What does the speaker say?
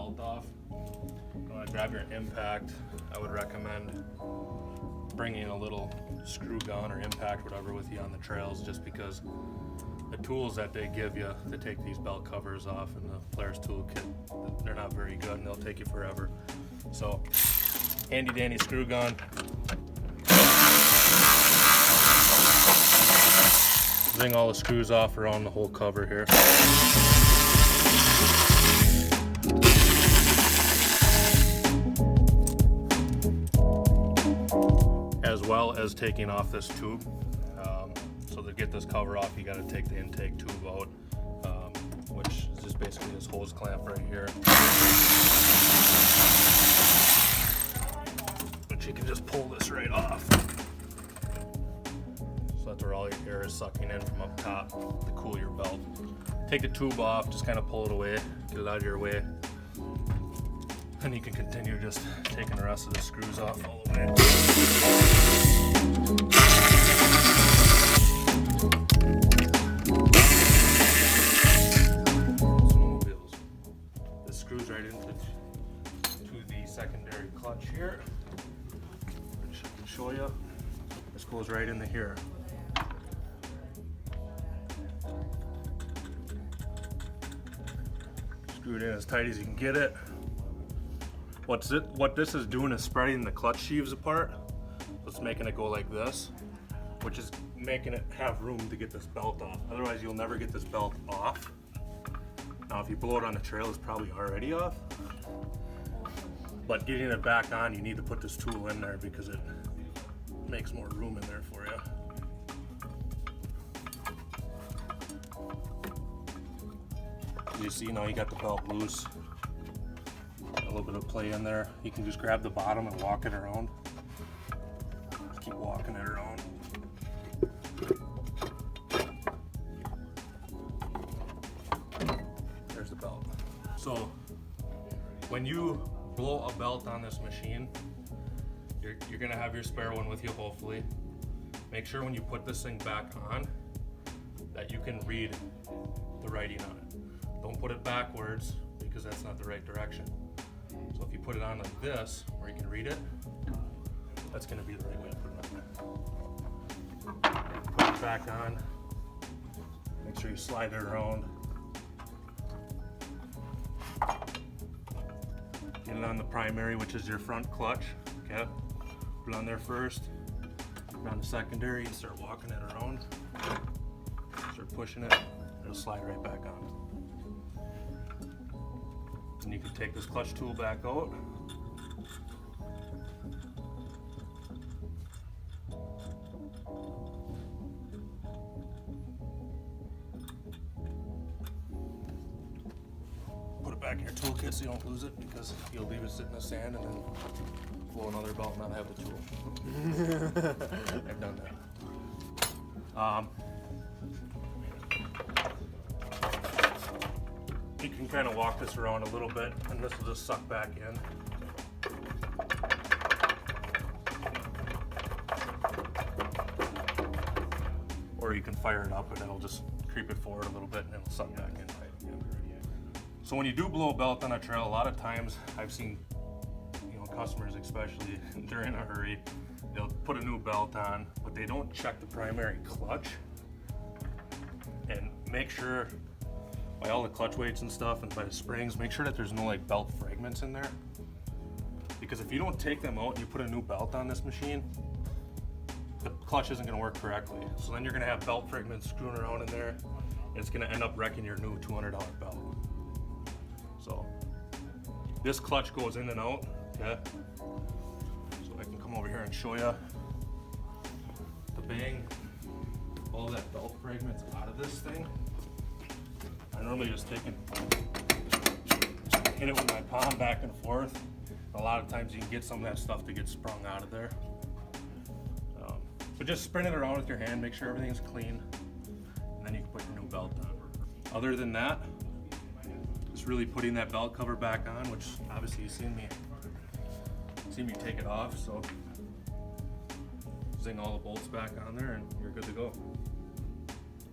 belt off, you want to grab your impact. I would recommend bringing a little screw gun or impact, whatever, with you on the trails, just because the tools that they give you to take these belt covers off in the Polaris toolkit, they're not very good and they'll take you forever. So, handy dandy screw gun. Zing all the screws off around the whole cover here. As well as taking off this tube. So to get this cover off, you got to take the intake tube out, which is just basically this hose clamp right here. But you can just pull this right off. So that's where all your air is sucking in from up top to cool your belt. Take the tube off, just kind of pull it away, get it out of your way. And you can continue just taking the rest of the screws off all the way. Snowmobiles. This screws right into the secondary clutch here, which I can show you. This goes right into here. Screw it in as tight as you can get it. What this is doing is spreading the clutch sheaves apart. So it's making it go like this, which is making it have room to get this belt off. Otherwise, you'll never get this belt off. Now, if you blow it on the trail, it's probably already off. But getting it back on, you need to put this tool in there because it makes more room in there for you. You see, now you got the belt loose. A little bit of play in there. You can just grab the bottom and walk it around. Just keep walking it around. There's the belt. So when you blow a belt on this machine, you're gonna have your spare one with you, hopefully. Make sure when you put this thing back on that you can read the writing on it. Don't put it backwards because that's not the right direction. So if you put it on like this, where you can read it, that's going to be the right way to put it on. Put it back on. Make sure you slide it around. Get it on the primary, which is your front clutch. Okay, put it on there first. Put it on the secondary and start walking it around. Start pushing it. It'll slide right back on. And you can take this clutch tool back out. Put it back in your toolkit so you don't lose it, because you'll leave it sit in the sand and then blow another belt and not have the tool. I've done that. You can kind of walk this around a little bit and this will just suck back in. Or you can fire it up and it'll just creep it forward a little bit and it'll suck back in. So when you do blow a belt on a trail, a lot of times I've seen, customers, especially during a hurry, they'll put a new belt on, but they don't check the primary clutch and make sure by all the clutch weights and stuff and by the springs, make sure that there's no belt fragments in there. Because if you don't take them out and you put a new belt on this machine, the clutch isn't gonna work correctly. So then you're gonna have belt fragments screwing around in there and it's gonna end up wrecking your new $200 belt. So this clutch goes in and out, okay? So I can come over here and show you to bang all that belt fragments out of this thing. I normally just hit it with my palm back and forth. A lot of times you can get some of that stuff to get sprung out of there. But just sprint it around with your hand, make sure everything's clean, and then you can put your new belt on. Other than that, just really putting that belt cover back on, which obviously you've seen me take it off, so zing all the bolts back on there and you're good to go.